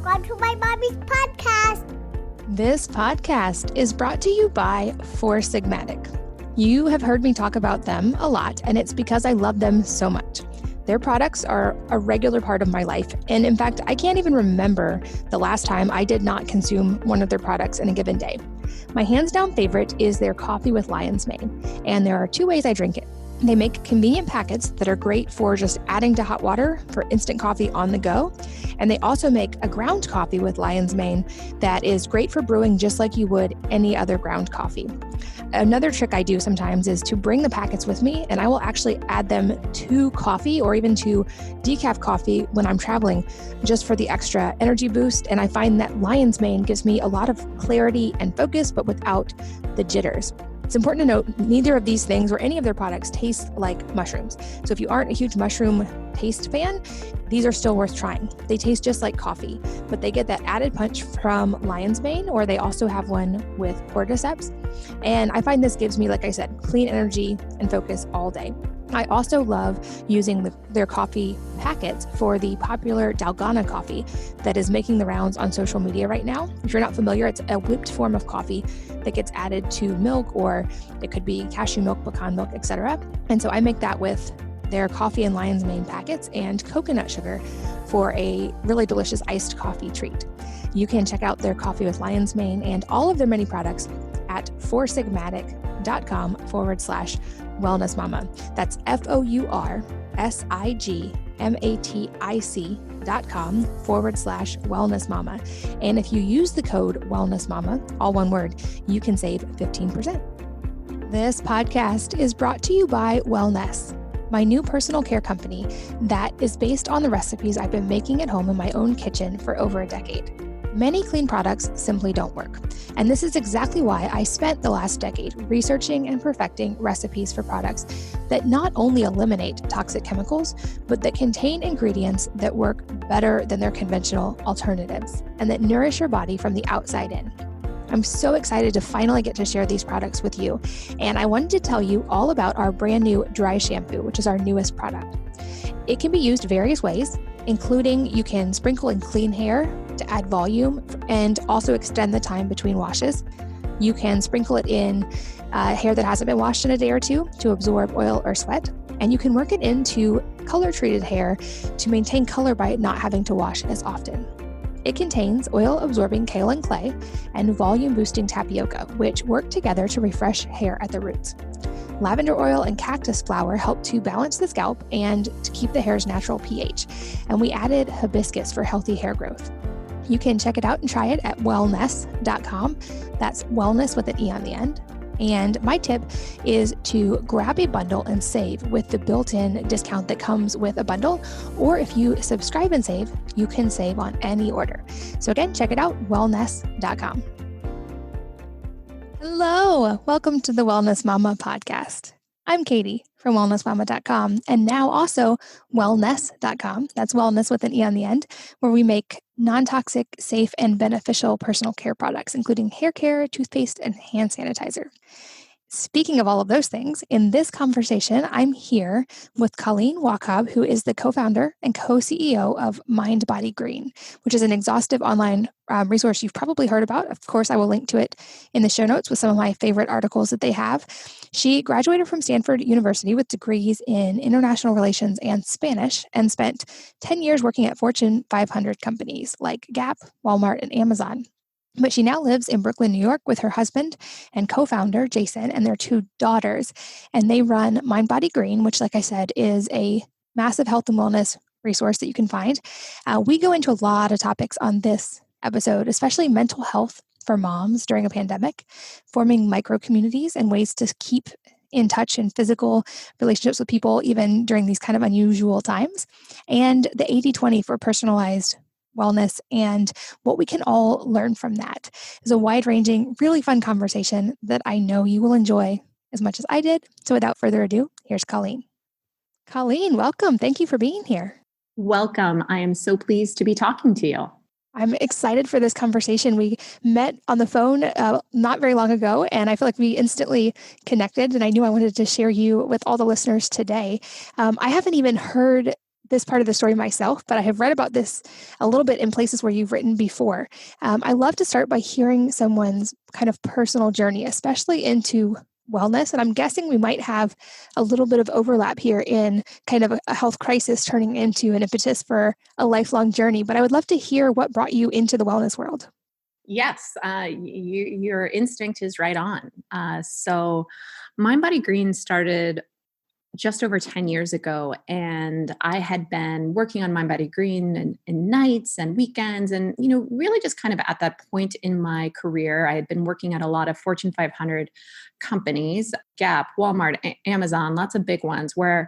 Welcome to my mommy's podcast. This podcast is brought to you by Four Sigmatic. You have heard me talk about them a lot, and it's because I love them so much. Their products are a regular part of my life. And in fact, I can't even remember the last time I did not consume one of their products in a given day. My hands down favorite is their coffee with lion's mane. And there are two ways I drink it. They make convenient packets that are great for just adding to hot water for instant coffee on the go. And they also make a ground coffee with lion's mane that is great for brewing just like you would any other ground coffee. Another trick I do sometimes is to bring the packets with me, and I will actually add them to coffee or even to decaf coffee when I'm traveling just for the extra energy boost. And I find that lion's mane gives me a lot of clarity and focus, but without the jitters. It's important to note neither of these things or any of their products taste like mushrooms. So if you aren't a huge mushroom taste fan, these are still worth trying. They taste just like coffee, but they get that added punch from lion's mane, or they also have one with cordyceps. And I find this gives me, like I said, clean energy and focus all day. I also love using their coffee packets for the popular Dalgona coffee that is making the rounds on social media right now. If you're not familiar, it's a whipped form of coffee that gets added to milk, or it could be cashew milk, pecan milk, etc. And so I make that with their coffee and lion's mane packets and coconut sugar for a really delicious iced coffee treat. You can check out their coffee with lion's mane and all of their many products at foursigmatic.com/wellness mama. That's foursigmatic.com/wellness mama. And if you use the code wellness mama, all one word, you can save 15%. This podcast is brought to you by Wellness, my new personal care company that is based on the recipes I've been making at home in my own kitchen for over a decade. Many clean products simply don't work. And this is exactly why I spent the last decade researching and perfecting recipes for products that not only eliminate toxic chemicals, but that contain ingredients that work better than their conventional alternatives and that nourish your body from the outside in. I'm so excited to finally get to share these products with you. And I wanted to tell you all about our brand new dry shampoo, which is our newest product. It can be used various ways, including you can sprinkle in clean hair to add volume and also extend the time between washes. You can sprinkle it in hair that hasn't been washed in a day or two to absorb oil or sweat. And you can work it into color-treated hair to maintain color by not having to wash as often. It contains oil-absorbing kaolin clay and volume-boosting tapioca, which work together to refresh hair at the roots. Lavender oil and cactus flower help to balance the scalp and to keep the hair's natural pH. And we added hibiscus for healthy hair growth. You can check it out and try it at wellness.com. That's wellness with an E on the end. And my tip is to grab a bundle and save with the built-in discount that comes with a bundle. Or if you subscribe and save, you can save on any order. So again, check it out, wellness.com. Hello, welcome to the Wellness Mama podcast. I'm Katie from wellnessmama.com and now also wellness.com. That's wellness with an E on the end, where we make non-toxic, safe, and beneficial personal care products, including hair care, toothpaste, and hand sanitizer. Speaking of all of those things, in this conversation, I'm here with Colleen, who is the co-founder and co-CEO of Mind Body Green, which is an exhaustive online resource you've probably heard about. Of course, I will link to it in the show notes with some of my favorite articles that they have. She graduated from Stanford University with degrees in international relations and Spanish and spent 10 years working at Fortune 500 companies like Gap, Walmart, and Amazon. But she now lives in Brooklyn, New York with her husband and co-founder, Jason, and their two daughters. And they run Mind Body Green, which, like I said, is a massive health and wellness resource that you can find. We go into a lot of topics on this episode, especially mental health for moms during a pandemic, forming micro communities and ways to keep in touch and physical relationships with people, even during these kind of unusual times, and the 80-20 for personalized wellness and what we can all learn from that. It's a wide-ranging, really fun conversation that I know you will enjoy as much as I did. So without further ado, here's Colleen. Colleen, welcome. Thank you for being here. Welcome. I am so pleased to be talking to you. I'm excited for this conversation. We met on the phone not very long ago, and I feel like we instantly connected, and I knew I wanted to share you with all the listeners today. I haven't even heard this part of the story myself, but I have read about this a little bit in places where you've written before. I love to start by hearing someone's kind of personal journey, especially into wellness. And I'm guessing we might have a little bit of overlap here in kind of a health crisis turning into an impetus for a lifelong journey. But I would love to hear what brought you into the wellness world. Yes, your instinct is right on. So Mind Body Green started just over 10 years ago. And I had been working on Mind Body Green and nights and weekends. And, really just kind of at that point in my career, I had been working at a lot of Fortune 500 companies, Gap, Walmart, Amazon, lots of big ones where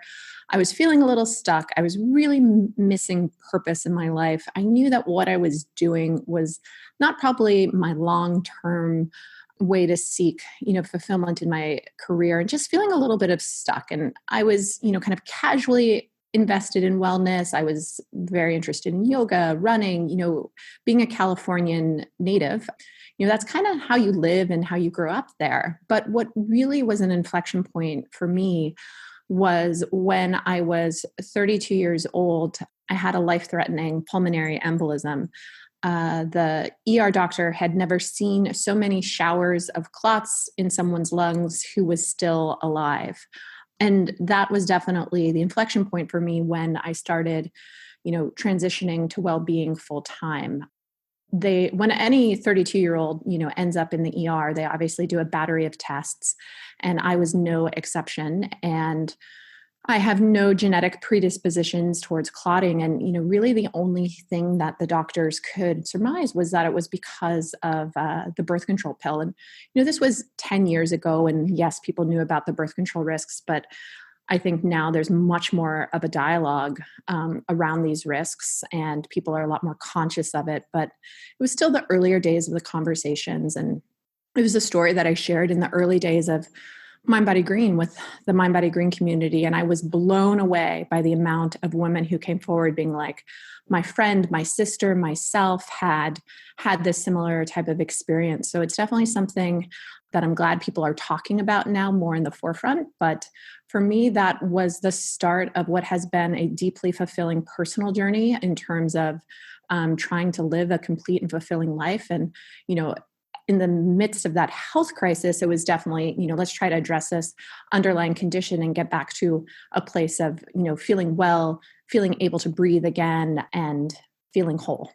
I was feeling a little stuck. I was really missing purpose in my life. I knew that what I was doing was not probably my long-term way to seek, fulfillment in my career, and just feeling a little bit of stuck. And I was, kind of casually invested in wellness. I was very interested in yoga, running, being a Californian native, that's kind of how you live and how you grow up there. But what really was an inflection point for me was when I was 32 years old. I had a life-threatening pulmonary embolism. The ER doctor had never seen so many showers of clots in someone's lungs who was still alive. And that was definitely the inflection point for me when I started, transitioning to well-being full-time. When any 32-year-old, ends up in the ER, they obviously do a battery of tests, and I was no exception. And I have no genetic predispositions towards clotting. And, really the only thing that the doctors could surmise was that it was because of the birth control pill. And, this was 10 years ago. And yes, people knew about the birth control risks, but I think now there's much more of a dialogue around these risks, and people are a lot more conscious of it. But it was still the earlier days of the conversations. And it was a story that I shared in the early days of Mind Body Green with the Mind Body Green community. And I was blown away by the amount of women who came forward being like, my friend, my sister, myself had this similar type of experience. So it's definitely something that I'm glad people are talking about now more in the forefront. But for me, that was the start of what has been a deeply fulfilling personal journey in terms of trying to live a complete and fulfilling life. And, in the midst of that health crisis, it was definitely, let's try to address this underlying condition and get back to a place of, feeling well, feeling able to breathe again, and feeling whole.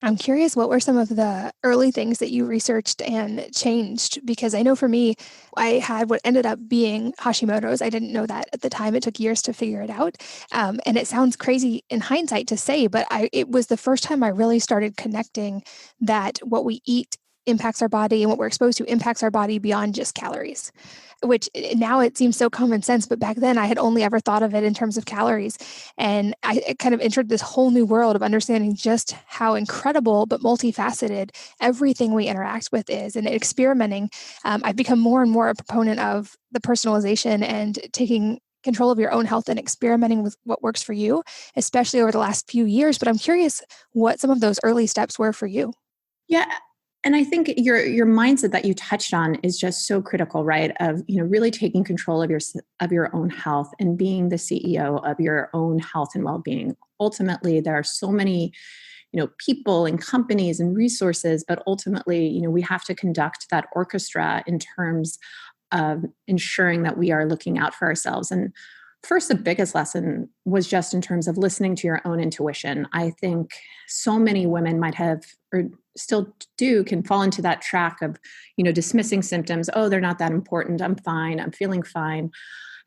I'm curious, what were some of the early things that you researched and changed? Because I know for me, I had what ended up being Hashimoto's. I didn't know that at the time. It took years to figure it out. And it sounds crazy in hindsight to say, but it was the first time I really started connecting that what we eat impacts our body and what we're exposed to impacts our body beyond just calories, which now it seems so common sense. But back then I had only ever thought of it in terms of calories. And I kind of entered this whole new world of understanding just how incredible but multifaceted everything we interact with is. And experimenting, I've become more and more a proponent of the personalization and taking control of your own health and experimenting with what works for you, especially over the last few years. But I'm curious what some of those early steps were for you. Yeah. And I think your mindset that you touched on is just so critical, right? Of, really taking control of your own health and being the CEO of your own health and well-being. Ultimately, there are so many, people and companies and resources, but ultimately, we have to conduct that orchestra in terms of ensuring that we are looking out for ourselves. And first, the biggest lesson was just in terms of listening to your own intuition. I think so many women might have, or still do, can fall into that track of, dismissing symptoms. Oh, they're not that important. I'm fine. I'm feeling fine.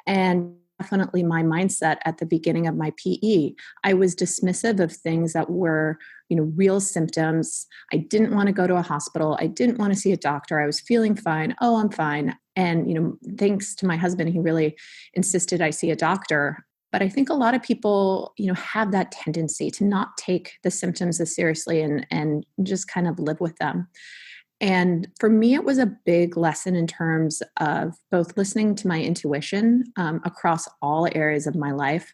And definitely my mindset at the beginning of my PE, I was dismissive of things that were, real symptoms. I didn't want to go to a hospital. I didn't want to see a doctor. I was feeling fine. Oh, I'm fine. And, thanks to my husband, he really insisted I see a doctor. But I think a lot of people, have that tendency to not take the symptoms as seriously and just kind of live with them. And for me, it was a big lesson in terms of both listening to my intuition across all areas of my life.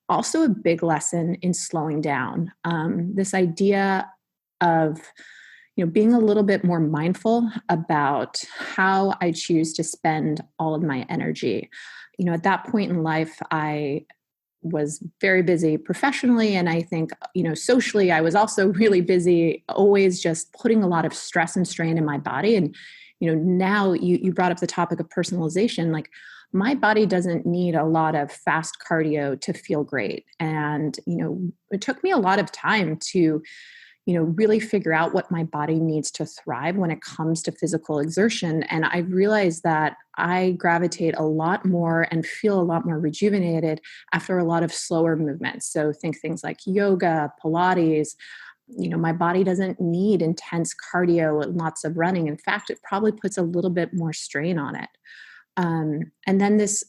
Also a big lesson in slowing down. This idea of being a little bit more mindful about how I choose to spend all of my energy. At that point in life, I was very busy professionally. And I think, socially, I was also really busy, always just putting a lot of stress and strain in my body. And, now you brought up the topic of personalization. Like, my body doesn't need a lot of fast cardio to feel great. And, it took me a lot of time to really figure out what my body needs to thrive when it comes to physical exertion. And I realized that I gravitate a lot more and feel a lot more rejuvenated after a lot of slower movements. So think things like yoga, Pilates. My body doesn't need intense cardio and lots of running. In fact, it probably puts a little bit more strain on it. And then this,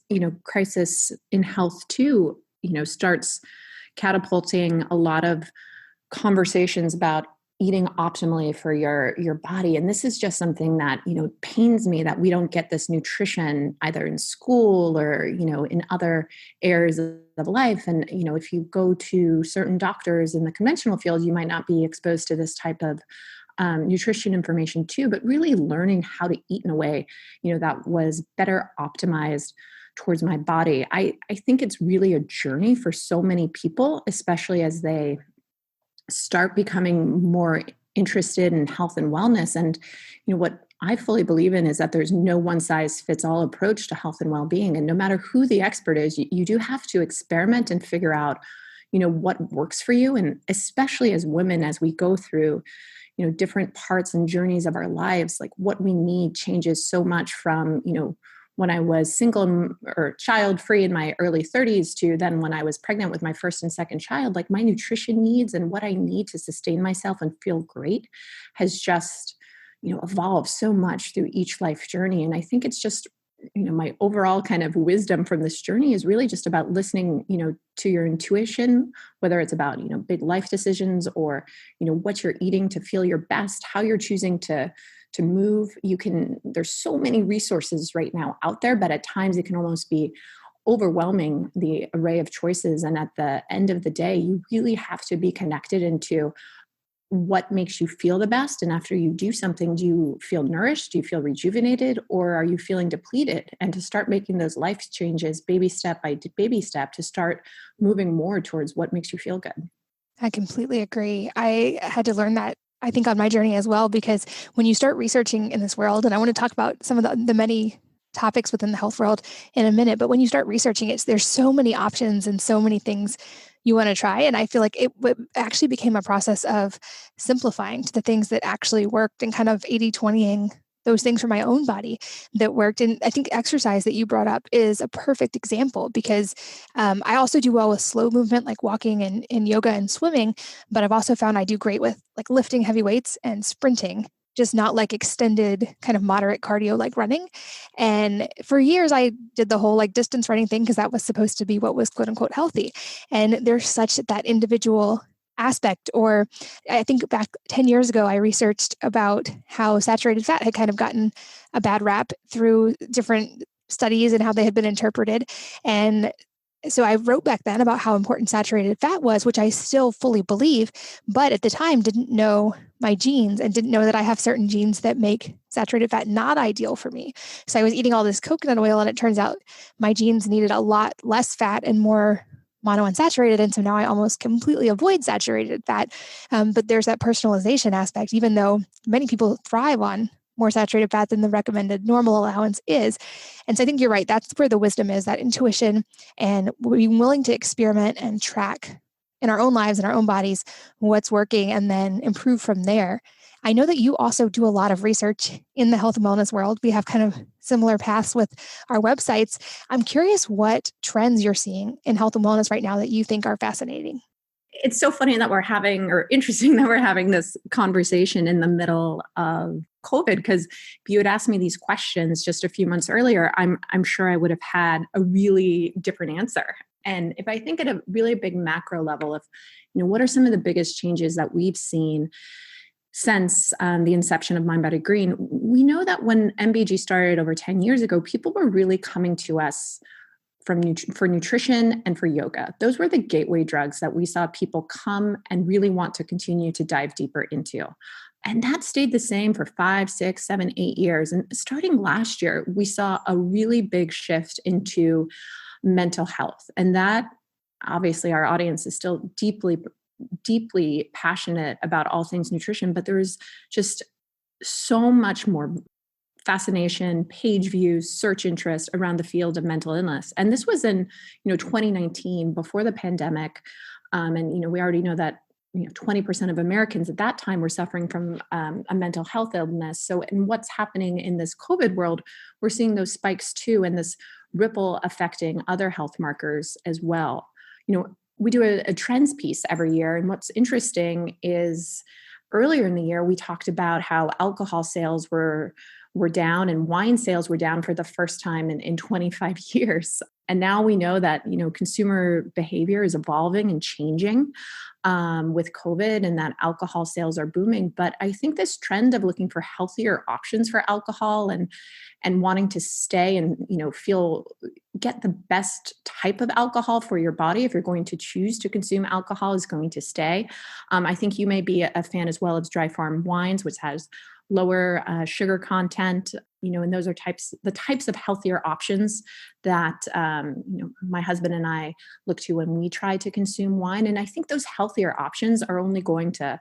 crisis in health too, starts catapulting a lot of conversations about eating optimally for your body. And this is just something that, pains me that we don't get this nutrition either in school or, in other areas of life. And, if you go to certain doctors in the conventional field, you might not be exposed to this type of nutrition information too, but really learning how to eat in a way, that was better optimized towards my body. I think it's really a journey for so many people, especially as they start becoming more interested in health and wellness. And, what I fully believe in is that there's no one size fits all approach to health and well-being. And no matter who the expert is, you do have to experiment and figure out, what works for you. And especially as women, as we go through, different parts and journeys of our lives, like what we need changes so much from, when I was single or child free in my early 30s to then when I was pregnant with my first and second child. Like, my nutrition needs and what I need to sustain myself and feel great has just, evolved so much through each life journey. And I think it's just, my overall kind of wisdom from this journey is really just about listening, to your intuition, whether it's about, big life decisions or, what you're eating to feel your best, how you're choosing to move. There's so many resources right now out there, but at times it can almost be overwhelming, the array of choices. And at the end of the day, you really have to be connected into what makes you feel the best. And after you do something, do you feel nourished? Do you feel rejuvenated? Or are you feeling depleted? And to start making those life changes, baby step by baby step, to start moving more towards what makes you feel good. I completely agree. I had to learn that, I think, on my journey as well, because when you start researching in this world, and I want to talk about some of the many topics within the health world in a minute, but when you start researching it, there's so many options and so many things you want to try. And I feel like it actually became a process of simplifying to the things that actually worked and kind of 80-20ing those things for my own body that worked. And I think exercise that you brought up is a perfect example, because I also do well with slow movement, like walking and yoga and swimming, but I've also found I do great with like lifting heavy weights and sprinting, just not like extended kind of moderate cardio like running. And for years I did the whole like distance running thing because that was supposed to be what was quote unquote healthy. And there's such that individual aspect. Or I think back 10 years ago, I researched about how saturated fat had kind of gotten a bad rap through different studies and how they had been interpreted. And so I wrote back then about how important saturated fat was, which I still fully believe, but at the time didn't know my genes and didn't know that I have certain genes that make saturated fat not ideal for me. So I was eating all this coconut oil, and it turns out my genes needed a lot less fat and more monounsaturated. And so now I almost completely avoid saturated fat. But there's that personalization aspect, even though many people thrive on more saturated fat than the recommended normal allowance is. And so I think you're right. That's where the wisdom is, that intuition and being willing to experiment and track in our own lives and our own bodies what's working and then improve from there. I know that you also do a lot of research in the health and wellness world. We have kind of similar paths with our websites. I'm curious what trends you're seeing in health and wellness right now that you think are fascinating. It's so funny that we're having, or interesting that we're having this conversation in the middle of COVID, because if you had asked me these questions just a few months earlier, I'm sure I would have had a really different answer. And if I think at a really big macro level of, what are some of the biggest changes that we've seen since the inception of Mind Body Green, we know that when MBG started over 10 years ago, people were really coming to us for nutrition and for yoga. Those were the gateway drugs that we saw people come and really want to continue to dive deeper into. And that stayed the same for 5, 6, 7, 8 years. And starting last year, we saw a really big shift into mental health. And that obviously our audience is still deeply passionate about all things nutrition, but there's just so much more fascination, page views, search interest around the field of mental illness. And this was in, 2019, before the pandemic. And, we already know that 20% of Americans at that time were suffering from a mental health illness. So, and what's happening in this COVID world, we're seeing those spikes too, and this ripple affecting other health markers as well. We do a trends piece every year. And what's interesting is earlier in the year, we talked about how alcohol sales were down and wine sales were down for the first time in 25 years. And now we know that, consumer behavior is evolving and changing with COVID, and that alcohol sales are booming. But I think this trend of looking for healthier options for alcohol and wanting to stay and, get the best type of alcohol for your body, if you're going to choose to consume alcohol, is going to stay. I think you may be a fan as well of dry farm wines, which has lower sugar content, and those are the types of healthier options that, my husband and I look to when we try to consume wine. And I think those healthier options are only going to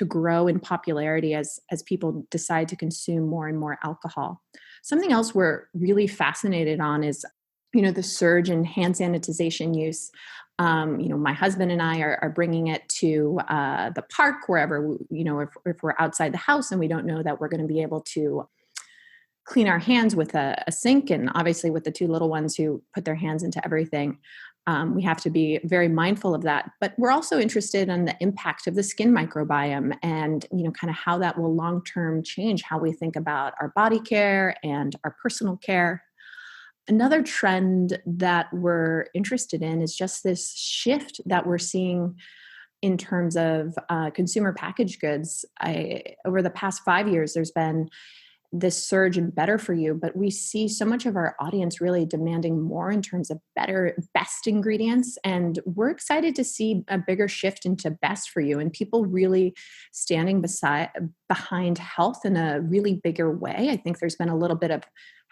grow in popularity as people decide to consume more and more alcohol. Something else we're really fascinated on is, the surge in hand sanitization use. My husband and I are bringing it to the park, wherever, if we're outside the house and we don't know that we're going to be able to clean our hands with a sink. And obviously with the two little ones who put their hands into everything, we have to be very mindful of that. But we're also interested in the impact of the skin microbiome and, kind of how that will long-term change how we think about our body care and our personal care. Another trend that we're interested in is just this shift that we're seeing in terms of consumer packaged goods. Over the past 5 years, there's been this surge in better for you, but we see so much of our audience really demanding more in terms of best ingredients. And we're excited to see a bigger shift into best for you and people really standing behind health in a really bigger way. I think there's been a little bit of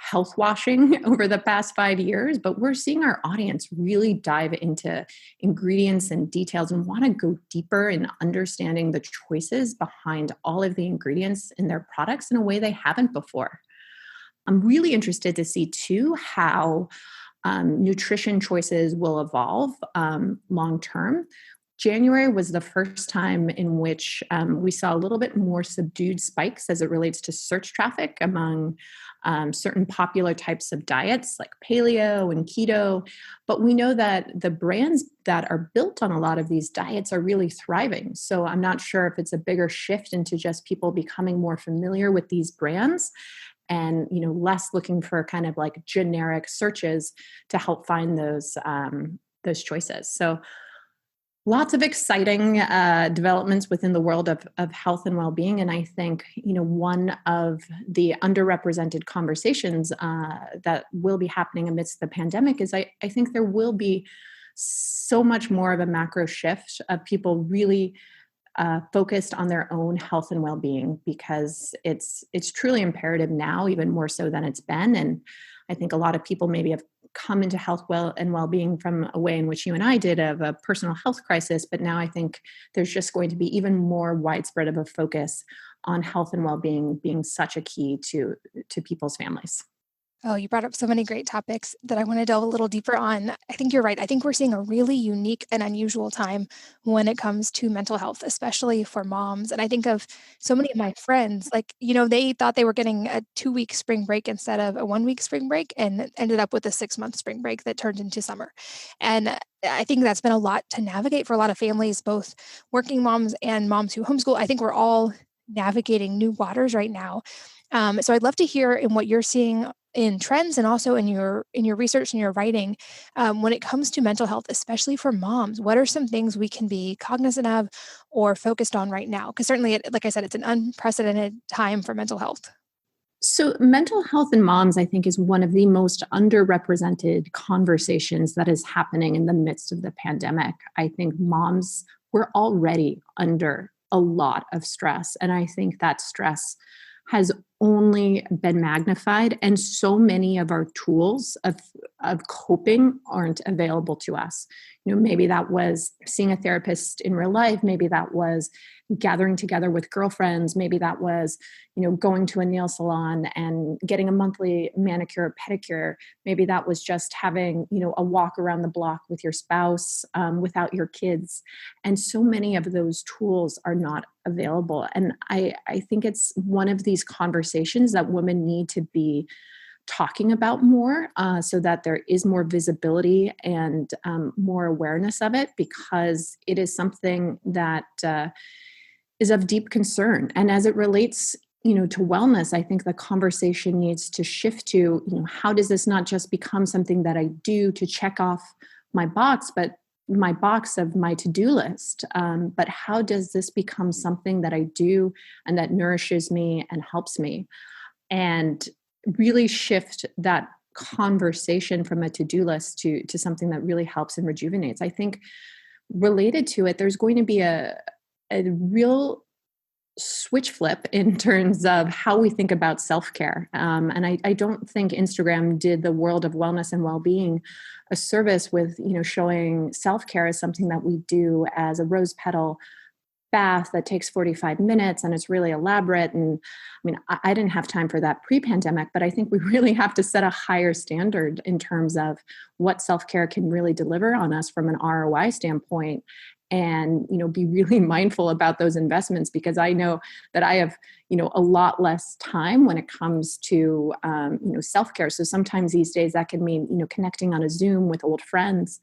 health washing over the past 5 years, but we're seeing our audience really dive into ingredients and details and want to go deeper in understanding the choices behind all of the ingredients in their products in a way they haven't before. I'm really interested to see too how nutrition choices will evolve long term. January was the first time in which we saw a little bit more subdued spikes as it relates to search traffic among certain popular types of diets like paleo and keto. But we know that the brands that are built on a lot of these diets are really thriving. So I'm not sure if it's a bigger shift into just people becoming more familiar with these brands and, less looking for kind of like generic searches to help find those choices. So lots of exciting developments within the world of health and well-being. And I think, one of the underrepresented conversations that will be happening amidst the pandemic is I think there will be so much more of a macro shift of people really focused on their own health and well-being, because it's truly imperative now, even more so than it's been. And I think a lot of people maybe have come into health and well-being from a way in which you and I did of a personal health crisis. But now I think there's just going to be even more widespread of a focus on health and well-being being such a key to people's families. Oh, you brought up so many great topics that I want to delve a little deeper on. I think you're right. I think we're seeing a really unique and unusual time when it comes to mental health, especially for moms. And I think of so many of my friends, they thought they were getting a 2-week spring break instead of a 1-week spring break and ended up with a 6-month spring break that turned into summer. And I think that's been a lot to navigate for a lot of families, both working moms and moms who homeschool. I think we're all navigating new waters right now. So I'd love to hear in what you're seeing in trends and also in your research and your writing when it comes to mental health, especially for moms. What are some things we can be cognizant of or focused on right now? Because certainly, like I said, it's an unprecedented time for mental health. So mental health in moms, I think, is one of the most underrepresented conversations that is happening in the midst of the pandemic. I think moms were already under a lot of stress. And I think that stress has only been magnified, and so many of our tools of coping aren't available to us. Maybe that was seeing a therapist in real life. Maybe that was gathering together with girlfriends. Maybe that was, going to a nail salon and getting a monthly manicure or pedicure. Maybe that was just having, a walk around the block with your spouse without your kids. And so many of those tools are not available. And I think it's one of these conversations that women need to be talking about more, so that there is more visibility and more awareness of it, because it is something that is of deep concern. And as it relates, to wellness, I think the conversation needs to shift to, how does this not just become something that I do to check off my box, but my box of my to-do list, but how does this become something that I do and that nourishes me and helps me? And really shift that conversation from a to-do list to something that really helps and rejuvenates. I think related to it, there's going to be a real switch flip in terms of how we think about self-care. And I don't think Instagram did the world of wellness and well-being a service with, showing self-care as something that we do as a rose petal bath that takes 45 minutes and it's really elaborate. And I didn't have time for that pre-pandemic, but I think we really have to set a higher standard in terms of what self-care can really deliver on us from an ROI standpoint. And, be really mindful about those investments, because I know that I have, a lot less time when it comes to, self-care. So sometimes these days that can mean, connecting on a Zoom with old friends,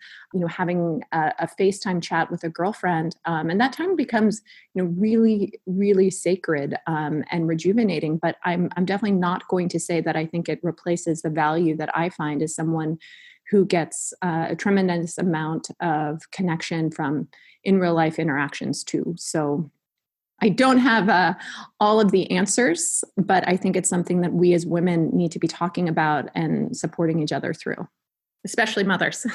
having a FaceTime chat with a girlfriend. And that time becomes, really, really sacred and rejuvenating. But I'm definitely not going to say that I think it replaces the value that I find as someone who gets a tremendous amount of connection from in real life interactions too. So I don't have all of the answers, but I think it's something that we as women need to be talking about and supporting each other through, especially mothers.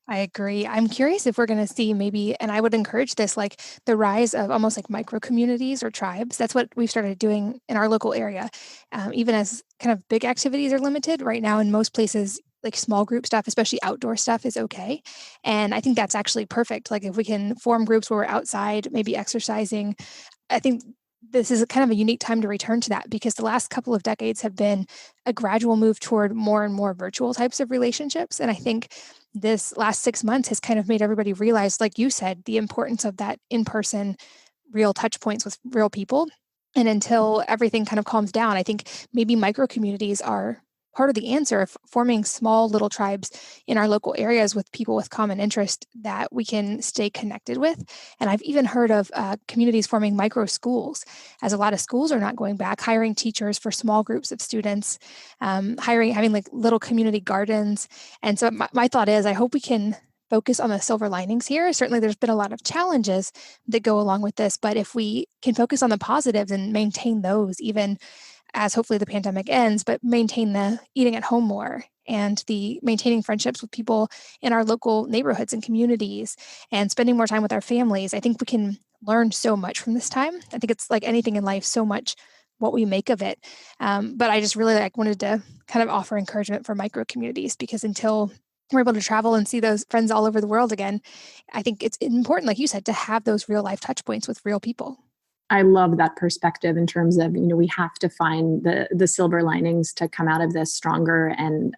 I agree. I'm curious if we're going to see maybe, and I would encourage this, like the rise of almost like micro communities or tribes. That's what we've started doing in our local area. Even as kind of big activities are limited right now in most places, like small group stuff, especially outdoor stuff, is okay. And I think that's actually perfect. Like if we can form groups where we're outside, maybe exercising, I think this is kind of a unique time to return to that, because the last couple of decades have been a gradual move toward more and more virtual types of relationships. And I think this last 6 months has kind of made everybody realize, like you said, the importance of that in-person real touch points with real people. And until everything kind of calms down, I think maybe micro communities are part of the answer of forming small little tribes in our local areas with people with common interest that we can stay connected with. And I've even heard of communities forming micro schools, as a lot of schools are not going back, hiring teachers for small groups of students, having like little community gardens. And so my thought is, I hope we can focus on the silver linings here. Certainly there's been a lot of challenges that go along with this, but if we can focus on the positives and maintain those, even as hopefully the pandemic ends, but maintain the eating at home more and the maintaining friendships with people in our local neighborhoods and communities and spending more time with our families, I think we can learn so much from this time. I think it's like anything in life, so much what we make of it. But I just really wanted to kind of offer encouragement for micro communities, because until we're able to travel and see those friends all over the world again, I think it's important, like you said, to have those real life touch points with real people. I love that perspective in terms of, we have to find the silver linings to come out of this stronger and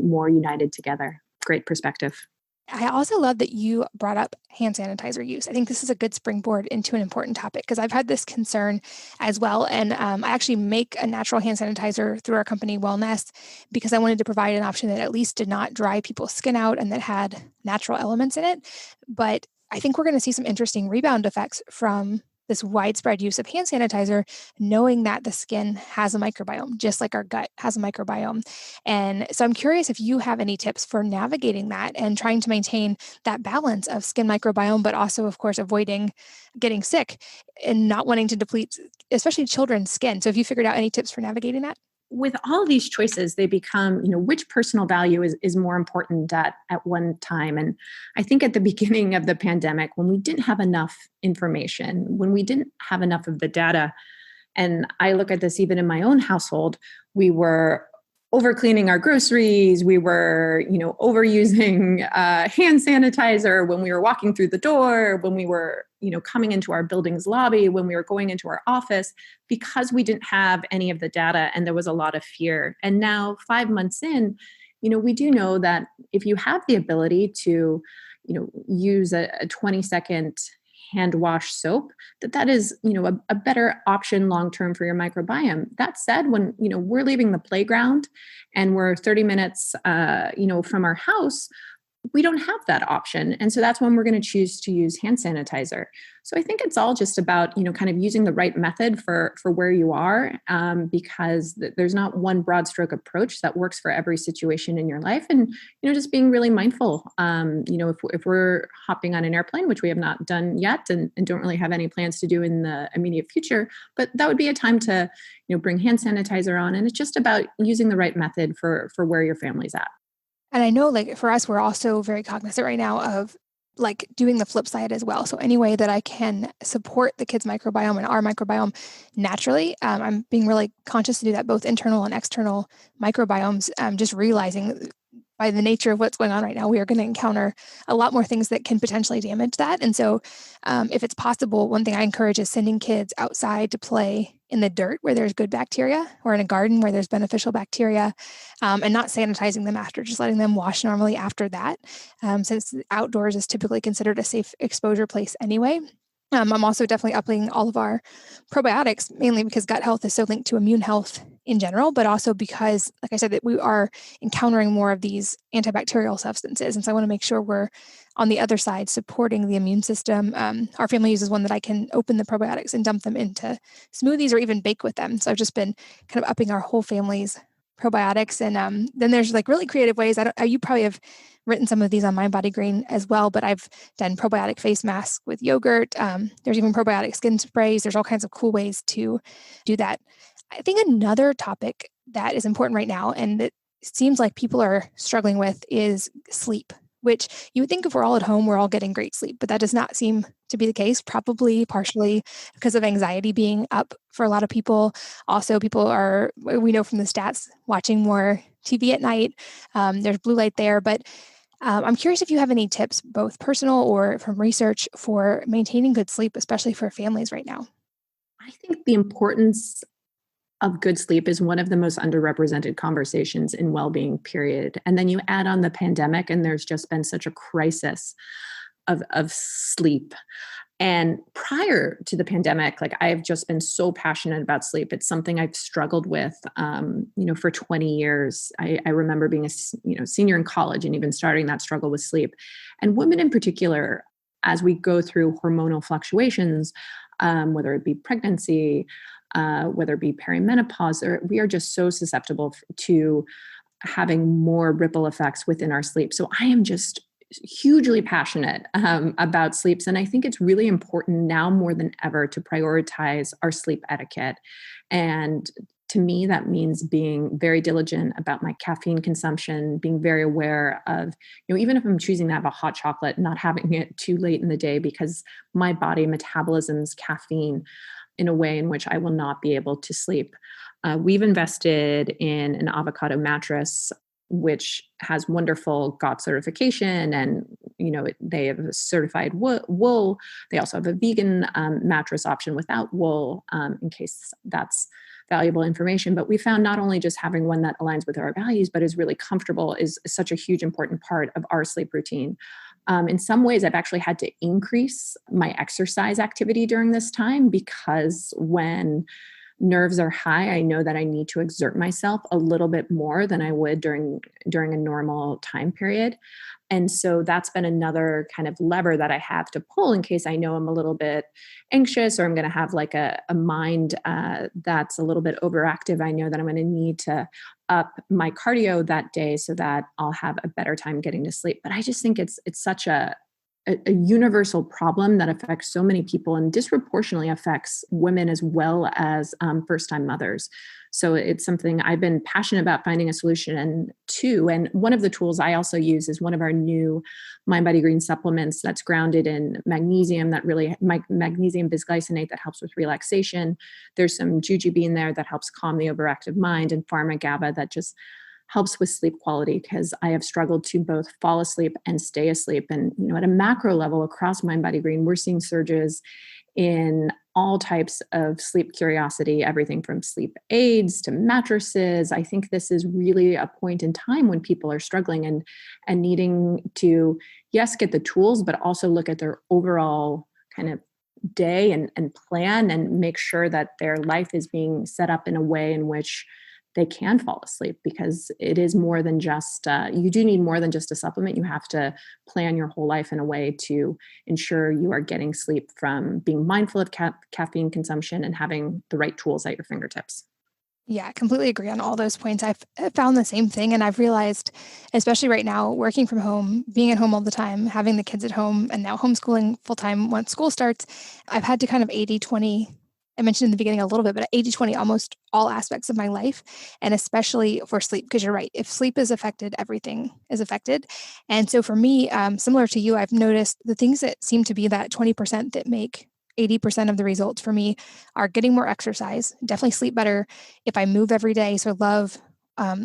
more united together. Great perspective. I also love that you brought up hand sanitizer use. I think this is a good springboard into an important topic, because I've had this concern as well. And I actually make a natural hand sanitizer through our company, Wellness, because I wanted to provide an option that at least did not dry people's skin out and that had natural elements in it. But I think we're going to see some interesting rebound effects from this widespread use of hand sanitizer, knowing that the skin has a microbiome, just like our gut has a microbiome. And so I'm curious if you have any tips for navigating that and trying to maintain that balance of skin microbiome, but also, of course, avoiding getting sick and not wanting to deplete, especially children's skin. So have you figured out any tips for navigating that? With all of these choices, they become, which personal value is more important at one time. And I think at the beginning of the pandemic, when we didn't have enough information, when we didn't have enough of the data And I look at this even in my own household. We were over cleaning our groceries. We were, overusing hand sanitizer when we were walking through the door, when we were, coming into our building's lobby, when we were going into our office, because we didn't have any of the data and there was a lot of fear. And now 5 months in, we do know that if you have the ability to, use a 20-second hand wash soap, that is, a better option long-term for your microbiome. That said, when, we're leaving the playground and we're 30 minutes, from our house, we don't have that option. And so that's when we're going to choose to use hand sanitizer. So I think it's all just about, kind of using the right method for where you are, because there's not one broad stroke approach that works for every situation in your life. And, just being really mindful, if we're hopping on an airplane, which we have not done yet and don't really have any plans to do in the immediate future, but that would be a time to, bring hand sanitizer on. And it's just about using the right method for where your family's at. And I know like for us, we're also very cognizant right now of like doing the flip side as well. So any way that I can support the kids' microbiome and our microbiome naturally, I'm being really conscious to do that, both internal and external microbiomes, just realizing by the nature of what's going on right now, we are going to encounter a lot more things that can potentially damage that. And so if it's possible, one thing I encourage is sending kids outside to play in the dirt where there's good bacteria, or in a garden where there's beneficial bacteria, and not sanitizing them after, just letting them wash normally after that, since outdoors is typically considered a safe exposure place anyway. I'm also definitely upping all of our probiotics, mainly because gut health is so linked to immune health in general, but also because, like I said, that we are encountering more of these antibacterial substances. And so I want to make sure we're on the other side supporting the immune system. Our family uses one that I can open the probiotics and dump them into smoothies or even bake with them. So I've just been kind of upping our whole family's probiotics. And then there's like really creative ways. You probably have written some of these on My Body Green as well, but I've done probiotic face masks with yogurt. There's even probiotic skin sprays. There's all kinds of cool ways to do that. I think another topic that is important right now, and that seems like people are struggling with, is sleep, which you would think if we're all at home, we're all getting great sleep, but that does not seem to be the case, probably partially because of anxiety being up for a lot of people. Also, people are, we know from the stats, watching more TV at night. There's blue light there, but I'm curious if you have any tips, both personal or from research, for maintaining good sleep, especially for families right now. I think the importance of good sleep is one of the most underrepresented conversations in well-being, period. And then you add on the pandemic, and there's just been such a crisis of sleep. And prior to the pandemic, like I've just been so passionate about sleep. It's something I've struggled with, for 20 years. I remember being a senior in college and even starting that struggle with sleep. And women in particular, as we go through hormonal fluctuations, whether it be pregnancy, whether it be perimenopause, we are just so susceptible to having more ripple effects within our sleep. So I am just hugely passionate about sleeps. And I think it's really important now more than ever to prioritize our sleep etiquette. And to me, that means being very diligent about my caffeine consumption, being very aware of, even if I'm choosing to have a hot chocolate, not having it too late in the day, because my body metabolisms caffeine in a way in which I will not be able to sleep. We've invested in an avocado mattress, which has wonderful GOT certification, and they have a certified wool. They also have a vegan mattress option without wool, in case that's valuable information. But we found not only just having one that aligns with our values, but is really comfortable, is such a huge important part of our sleep routine. In some ways, I've actually had to increase my exercise activity during this time, because when nerves are high, I know that I need to exert myself a little bit more than I would during a normal time period. And so that's been another kind of lever that I have to pull in case I know I'm a little bit anxious, or I'm going to have like a mind that's a little bit overactive. I know that I'm going to need to up my cardio that day so that I'll have a better time getting to sleep. But I just think it's such a a universal problem that affects so many people and disproportionately affects women as well as first-time mothers. So it's something I've been passionate about finding a solution to. And one of the tools I also use is one of our new Mind Body Green supplements that's grounded in magnesium, magnesium bisglycinate that helps with relaxation. There's some jujube in there that helps calm the overactive mind, and pharma GABA that just helps with sleep quality, because I have struggled to both fall asleep and stay asleep. And, at a macro level across Mind Body Green, we're seeing surges in all types of sleep curiosity, everything from sleep aids to mattresses. I think this is really a point in time when people are struggling and needing to, yes, get the tools, but also look at their overall kind of day and plan and make sure that their life is being set up in a way in which they can fall asleep, because it is more than just, you do need more than just a supplement. You have to plan your whole life in a way to ensure you are getting sleep from being mindful of caffeine consumption and having the right tools at your fingertips. Yeah, I completely agree on all those points. I've found the same thing. And I've realized, especially right now, working from home, being at home all the time, having the kids at home, and now homeschooling full time once school starts, I've had to kind of 80/20. I mentioned in the beginning a little bit, but 80/20 almost all aspects of my life, and especially for sleep, because you're right. If sleep is affected, everything is affected. And so for me, similar to you, I've noticed the things that seem to be that 20% that make 80% of the results for me are getting more exercise, definitely sleep better if I move every day. So I love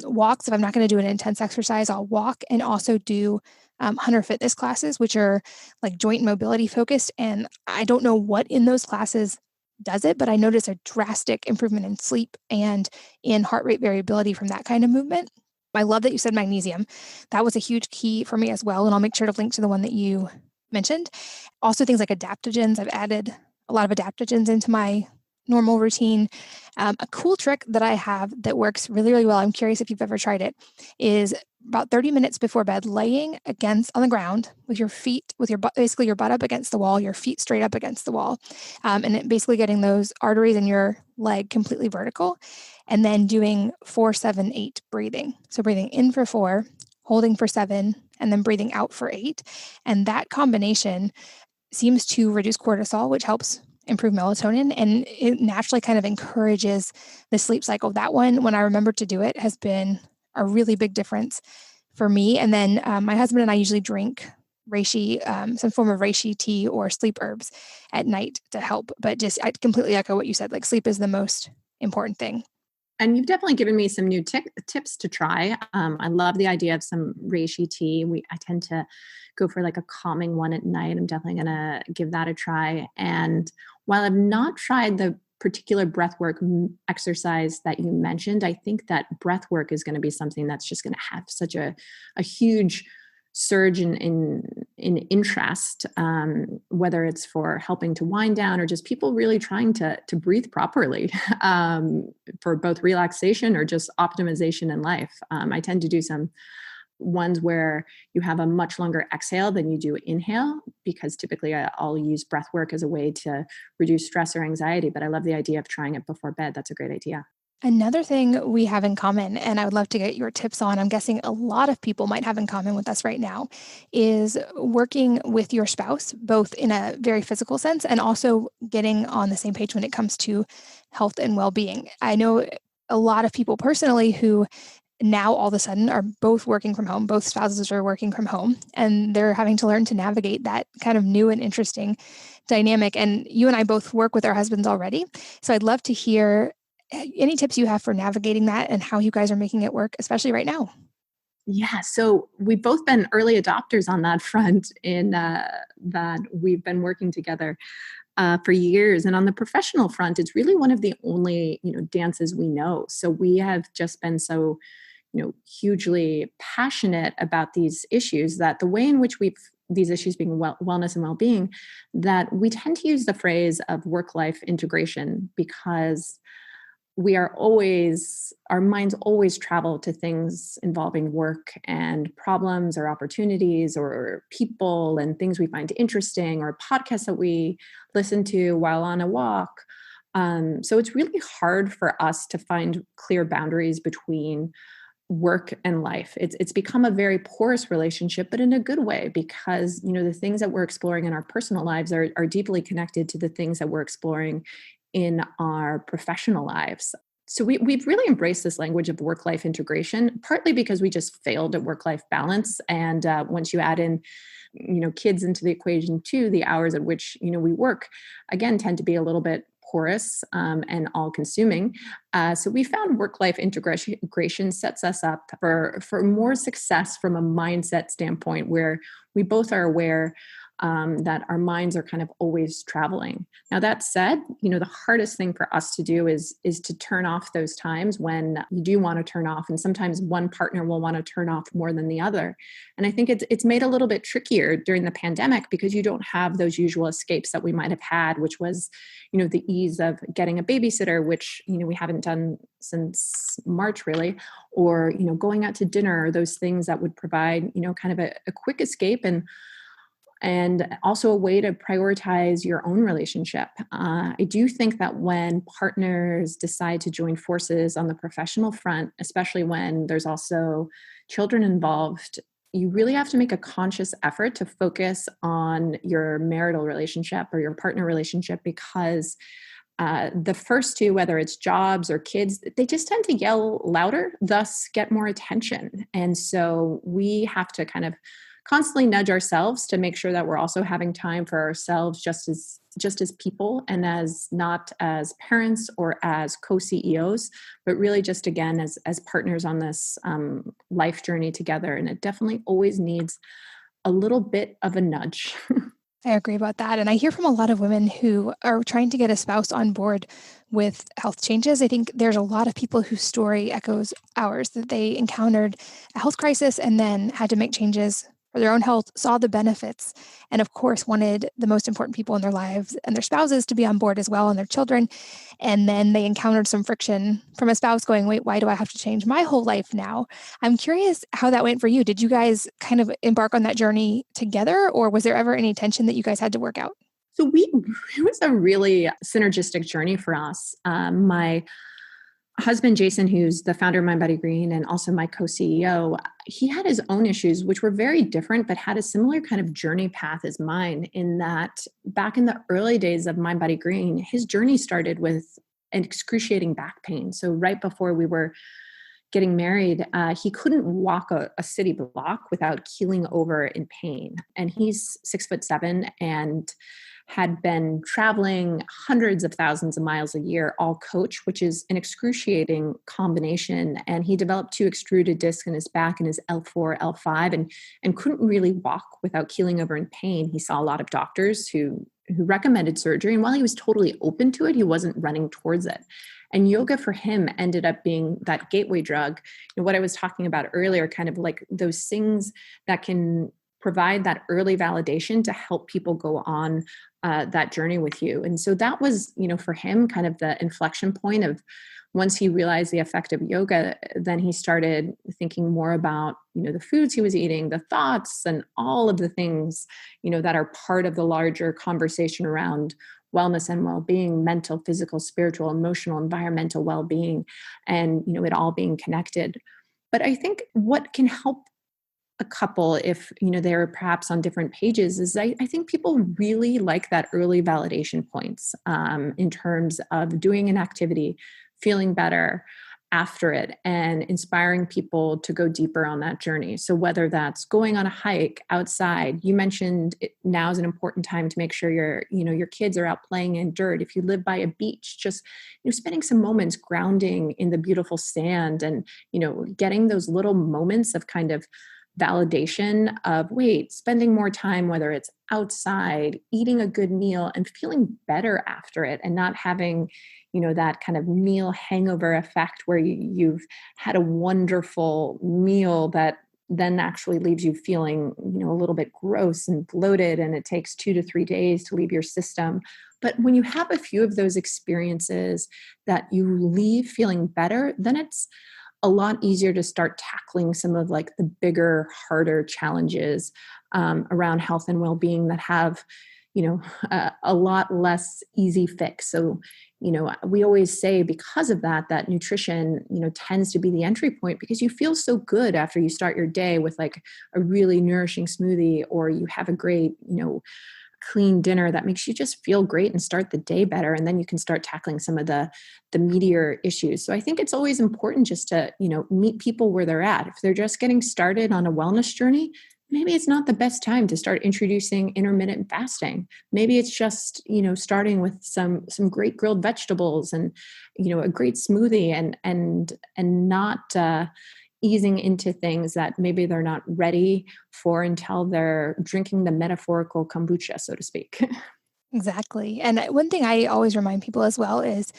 walks. If I'm not going to do an intense exercise, I'll walk, and also do hunter fitness classes, which are like joint mobility focused. And I don't know what in those classes does it, but I notice a drastic improvement in sleep and in heart rate variability from that kind of movement. I love that you said magnesium. That was a huge key for me as well. And I'll make sure to link to the one that you mentioned. Also, things like adaptogens. I've added a lot of adaptogens into my normal routine. A cool trick that I have that works really, really well, I'm curious if you've ever tried it, is about 30 minutes before bed, laying on the ground with your feet, with your butt, basically your butt up against the wall, your feet straight up against the wall, and basically getting those arteries in your leg completely vertical, and then doing 4-7-8 breathing. So breathing in for 4, holding for 7, and then breathing out for 8. And that combination seems to reduce cortisol, which helps improve melatonin, and it naturally kind of encourages the sleep cycle. That one, when I remember to do it, has been a really big difference for me. And then my husband and I usually drink reishi, some form of reishi tea or sleep herbs at night to help. But just, I completely echo what you said, like sleep is the most important thing. And you've definitely given me some new tips to try. I love the idea of some reishi tea. I tend to go for like a calming one at night. I'm definitely going to give that a try. And while I've not tried the particular breathwork exercise that you mentioned, I think that breathwork is going to be something that's just going to have such a huge surge in interest, whether it's for helping to wind down or just people really trying to breathe properly, for both relaxation or just optimization in life. I tend to do some ones where you have a much longer exhale than you do inhale, because typically I'll use breath work as a way to reduce stress or anxiety, but I love the idea of trying it before bed. That's a great idea. Another thing we have in common, and I would love to get your tips on, I'm guessing a lot of people might have in common with us right now, is working with your spouse, both in a very physical sense and also getting on the same page when it comes to health and well-being. I know a lot of people personally who now all of a sudden are both working from home, both spouses are working from home, and they're having to learn to navigate that kind of new and interesting dynamic. And you and I both work with our husbands already. So I'd love to hear any tips you have for navigating that and how you guys are making it work, especially right now. Yeah, so we've both been early adopters on that front in that we've been working together for years. And on the professional front, it's really one of the only, dances we know. So we have just been so, hugely passionate about these issues, that the way in which these issues being wellness and well-being, that we tend to use the phrase of work-life integration, because our minds always travel to things involving work and problems or opportunities or people and things we find interesting or podcasts that we listen to while on a walk. So it's really hard for us to find clear boundaries between work and life. It's become a very porous relationship, but in a good way, because the things that we're exploring in our personal lives are deeply connected to the things that we're exploring in our professional lives. So we've really embraced this language of work-life integration, partly because we just failed at work-life balance. And once you add in, kids into the equation too, the hours at which, we work, again, tend to be a little bit porous and all-consuming. So we found work-life integration sets us up for more success from a mindset standpoint, where we both are aware that our minds are kind of always traveling. Now, that said, the hardest thing for us to do is to turn off those times when you do want to turn off. And sometimes one partner will want to turn off more than the other. And I think it's made a little bit trickier during the pandemic, because you don't have those usual escapes that we might have had, which was, the ease of getting a babysitter, which, we haven't done since March really, or, going out to dinner, or those things that would provide, kind of a quick escape and also a way to prioritize your own relationship. I do think that when partners decide to join forces on the professional front, especially when there's also children involved, you really have to make a conscious effort to focus on your marital relationship or your partner relationship, because the first two, whether it's jobs or kids, they just tend to yell louder, thus get more attention. And so we have to kind of constantly nudge ourselves to make sure that we're also having time for ourselves, just as people, and as not as parents or as co-CEOs, but really just, again, as partners on this life journey together. And it definitely always needs a little bit of a nudge. I agree about that. And I hear from a lot of women who are trying to get a spouse on board with health changes. I think there's a lot of people whose story echoes ours, that they encountered a health crisis and then had to make changes for their own health, saw the benefits, and of course wanted the most important people in their lives and their spouses to be on board as well, and their children. And then they encountered some friction from a spouse going, wait, why do I have to change my whole life now? I'm curious how that went for you. Did you guys kind of embark on that journey together, or was there ever any tension that you guys had to work out? So it was a really synergistic journey for us. My husband, Jason, who's the founder of Mind Body Green and also my co-CEO, he had his own issues, which were very different, but had a similar kind of journey path as mine, in that back in the early days of Mind Body Green, his journey started with an excruciating back pain. So right before we were getting married, he couldn't walk a city block without keeling over in pain. And he's 6'7" and had been traveling hundreds of thousands of miles a year, all coach, which is an excruciating combination. And he developed 2 extruded discs in his back in his L4, L5, and couldn't really walk without keeling over in pain. He saw a lot of doctors who recommended surgery. And while he was totally open to it, he wasn't running towards it. And yoga for him ended up being that gateway drug. What I was talking about earlier, kind of like those things that can provide that early validation to help people go on that journey with you. And so that was, for him, kind of the inflection point of, once he realized the effect of yoga, then he started thinking more about, the foods he was eating, the thoughts, and all of the things, that are part of the larger conversation around wellness and well-being, mental, physical, spiritual, emotional, environmental well-being, and, it all being connected. But I think what can help a couple, if they're perhaps on different pages, is I think people really like that early validation points in terms of doing an activity, feeling better after it, and inspiring people to go deeper on that journey. So whether that's going on a hike outside, you mentioned now is an important time to make sure your kids are out playing in dirt. If you live by a beach, just spending some moments grounding in the beautiful sand, and getting those little moments of kind of validation of, spending more time, whether it's outside, eating a good meal and feeling better after it, and not having, that kind of meal hangover effect where you've had a wonderful meal that then actually leaves you feeling, a little bit gross and bloated, and it takes 2 to 3 days to leave your system. But when you have a few of those experiences that you leave feeling better, then it's a lot easier to start tackling some of like the bigger, harder challenges around health and well-being that have, a lot less easy fix. So, we always say because of that, that nutrition, tends to be the entry point because you feel so good after you start your day with like a really nourishing smoothie, or you have a great, clean dinner that makes you just feel great and start the day better. And then you can start tackling some of the meatier issues. So I think it's always important just to, meet people where they're at. If they're just getting started on a wellness journey, maybe it's not the best time to start introducing intermittent fasting. Maybe it's just, starting with some great grilled vegetables and, a great smoothie and not, easing into things that maybe they're not ready for until they're drinking the metaphorical kombucha, so to speak. Exactly. And one thing I always remind people as well is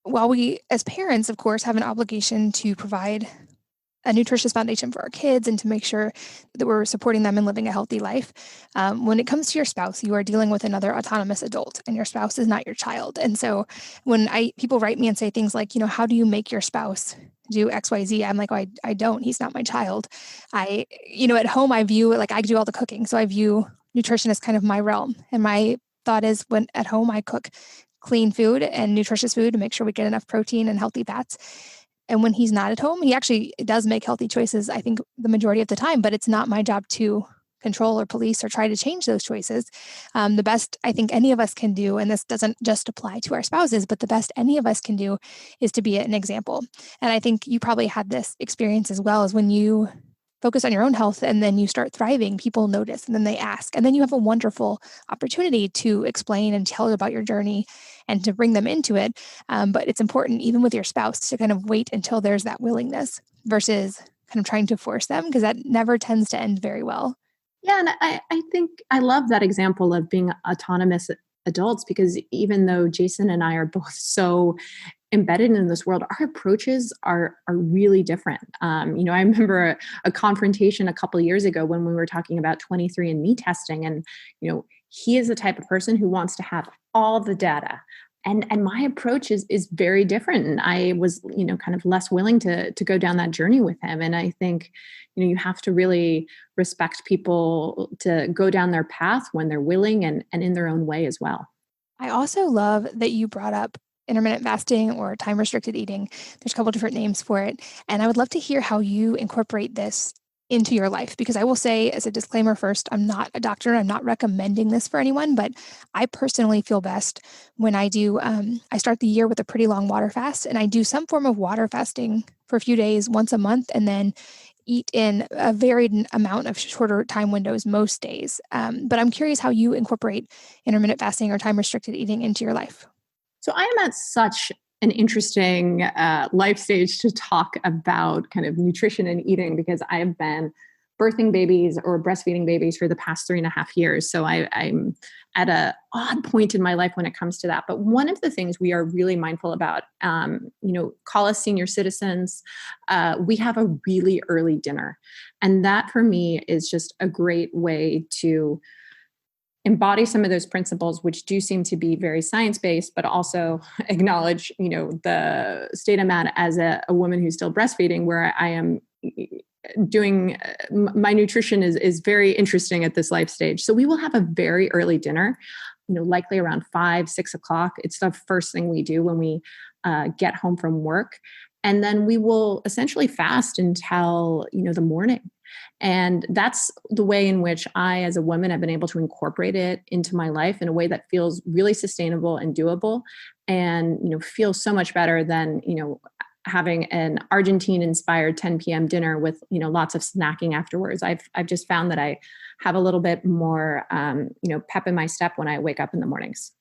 while we, as parents, of course, have an obligation to provide a nutritious foundation for our kids and to make sure that we're supporting them and living a healthy life. When it comes to your spouse, you are dealing with another autonomous adult, and your spouse is not your child. And so when people write me and say things like, how do you make your spouse do X, Y, Z? I'm like, oh, I don't. He's not my child. At home, I view it like I do all the cooking. So I view nutrition as kind of my realm. And my thought is when at home, I cook clean food and nutritious food to make sure we get enough protein and healthy fats. And when he's not at home, he actually does make healthy choices, I think, the majority of the time, but it's not my job to control or police or try to change those choices. The best I think any of us can do, and this doesn't just apply to our spouses, but the best any of us can do is to be an example. And I think you probably had this experience as well, as when you focus on your own health and then you start thriving, people notice and then they ask. And then you have a wonderful opportunity to explain and tell about your journey and to bring them into it. But it's important, even with your spouse, to kind of wait until there's that willingness versus kind of trying to force them, because that never tends to end very well. Yeah. And I think I love that example of being autonomous adults, because even though Jason and I are both so embedded in this world, our approaches are really different. I remember a confrontation a couple of years ago when we were talking about 23andMe testing, and he is the type of person who wants to have all the data. And my approach is very different. And I was, kind of less willing to go down that journey with him. And I think, you have to really respect people to go down their path when they're willing and in their own way as well. I also love that you brought up intermittent fasting or time restricted eating. There's a couple different names for it. And I would love to hear how you incorporate this into your life, because I will say, as a disclaimer first, I'm not a doctor. I'm not recommending this for anyone, but I personally feel best when I do, I start the year with a pretty long water fast, and I do some form of water fasting for a few days once a month, and then eat in a varied amount of shorter time windows most days. But I'm curious how you incorporate intermittent fasting or time restricted eating into your life. So I am at such an interesting life stage to talk about kind of nutrition and eating, because I have been birthing babies or breastfeeding babies for the past 3.5 years. So I'm at a odd point in my life when it comes to that. But one of the things we are really mindful about, call us senior citizens, we have a really early dinner. And that for me is just a great way to embody some of those principles, which do seem to be very science-based, but also acknowledge, the state I'm at as a woman who's still breastfeeding, where I am doing my nutrition is very interesting at this life stage. So we will have a very early dinner, likely around 5-6 o'clock. It's the first thing we do when we get home from work. And then we will essentially fast until, the morning. And that's the way in which I, as a woman, have been able to incorporate it into my life in a way that feels really sustainable and doable, and, feels so much better than, having an Argentine-inspired 10 p.m. dinner with, lots of snacking afterwards. I've just found that I have a little bit more, pep in my step when I wake up in the mornings.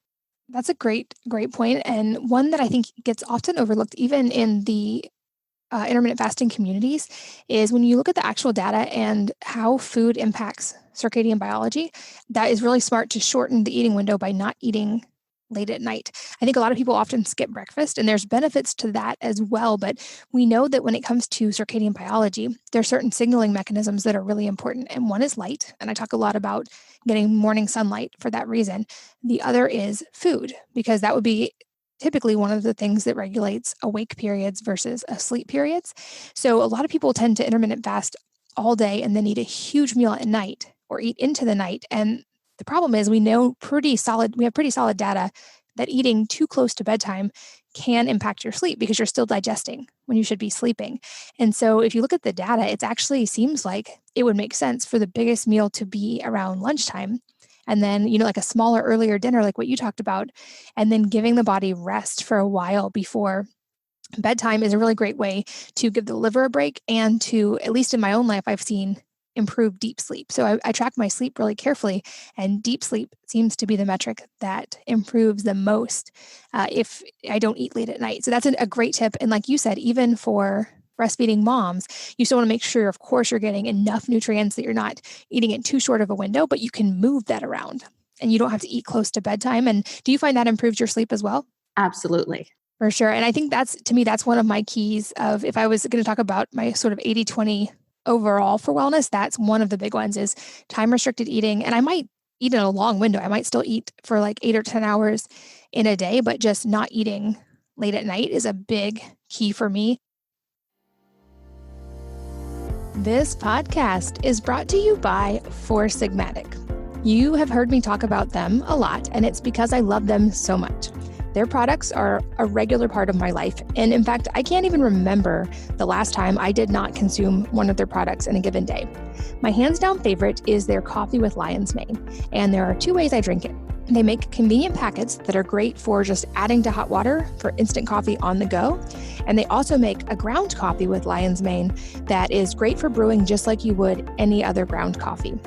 That's a great point. And one that I think gets often overlooked, even in the intermittent fasting communities, is when you look at the actual data and how food impacts circadian biology, that is really smart to shorten the eating window by not eating late at night. I think a lot of people often skip breakfast, and there's benefits to that as well. But we know that when it comes to circadian biology, there are certain signaling mechanisms that are really important. And one is light. And I talk a lot about getting morning sunlight for that reason. The other is food, because that would be typically one of the things that regulates awake periods versus asleep periods. So a lot of people tend to intermittent fast all day and then eat a huge meal at night or eat into the night. And The problem is we have pretty solid data that eating too close to bedtime can impact your sleep because you're still digesting when you should be sleeping. And so if you look at the data, it actually seems like it would make sense for the biggest meal to be around lunchtime. And then, like a smaller, earlier dinner, like what you talked about, and then giving the body rest for a while before bedtime is a really great way to give the liver a break and to, at least in my own life, I've seen improve deep sleep. So I track my sleep really carefully, and deep sleep seems to be the metric that improves the most if I don't eat late at night. So that's a great tip. And like you said, even for breastfeeding moms, you still want to make sure, of course, you're getting enough nutrients, that you're not eating in too short of a window, but you can move that around and you don't have to eat close to bedtime. And do you find that improves your sleep as well? Absolutely. For sure. And I think to me, that's one of my keys of, if I was going to talk about my sort of 80-20 overall for wellness, that's one of the big ones, is time restricted eating. And I might eat in a long window. I might still eat for like 8 or 10 hours in a day, but just not eating late at night is a big key for me. This podcast is brought to you by Four Sigmatic. You have heard me talk about them a lot, and it's because I love them so much. Their products are a regular part of my life. And in fact, I can't even remember the last time I did not consume one of their products in a given day. My hands down favorite is their coffee with lion's mane. And there are 2 ways I drink it. They make convenient packets that are great for just adding to hot water for instant coffee on the go. And they also make a ground coffee with lion's mane that is great for brewing just like you would any other ground coffee.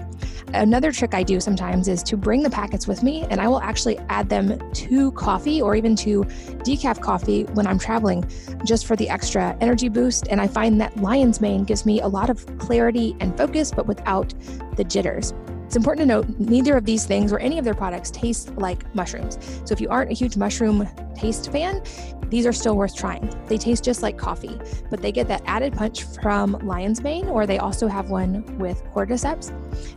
Another trick I do sometimes is to bring the packets with me, and I will actually add them to coffee or even to decaf coffee when I'm traveling, just for the extra energy boost. And I find that lion's mane gives me a lot of clarity and focus, but without the jitters. It's important to note, neither of these things or any of their products taste like mushrooms. So if you aren't a huge mushroom taste fan, these are still worth trying. They taste just like coffee, but they get that added punch from lion's mane, or they also have one with cordyceps.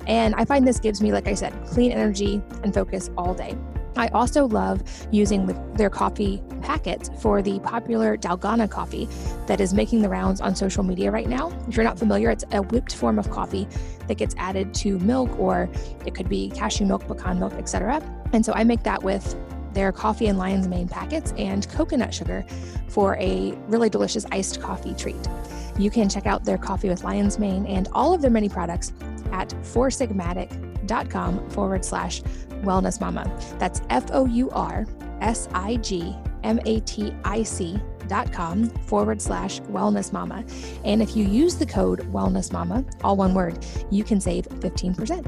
And I find this gives me, like I said, clean energy and focus all day. I also love using their coffee packets for the popular Dalgona coffee that is making the rounds on social media right now. If you're not familiar, it's a whipped form of coffee that gets added to milk, or it could be cashew milk, pecan milk, etc. And so I make that with their coffee and lion's mane packets and coconut sugar for a really delicious iced coffee treat. You can check out their coffee with lion's mane and all of their many products at foursigmatic.com/wellness mama. That's foursigmatic.com/wellness mama. And if you use the code wellness mama, all one word, you can save 15%.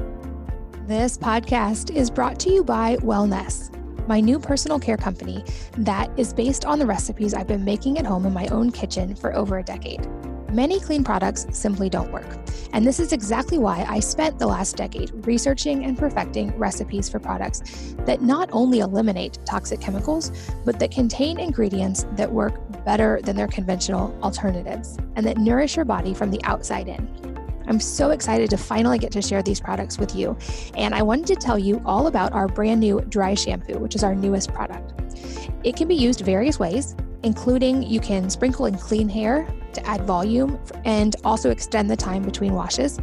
This podcast is brought to you by Wellness, my new personal care company that is based on the recipes I've been making at home in my own kitchen for over a decade. Many clean products simply don't work. And this is exactly why I spent the last decade researching and perfecting recipes for products that not only eliminate toxic chemicals, but that contain ingredients that work better than their conventional alternatives and that nourish your body from the outside in. I'm so excited to finally get to share these products with you. And I wanted to tell you all about our brand new dry shampoo, which is our newest product. It can be used various ways, including you can sprinkle in clean hair to add volume and also extend the time between washes.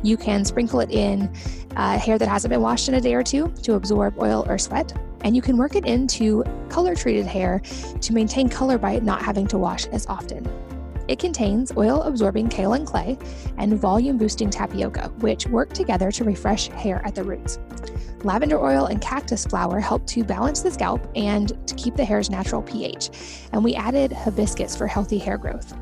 You can sprinkle it in hair that hasn't been washed in a day or two to absorb oil or sweat. And you can work it into color-treated hair to maintain color by not having to wash as often. It contains oil-absorbing kaolin clay and volume-boosting tapioca, which work together to refresh hair at the roots. Lavender oil and cactus flower help to balance the scalp and to keep the hair's natural pH. And we added hibiscus for healthy hair growth.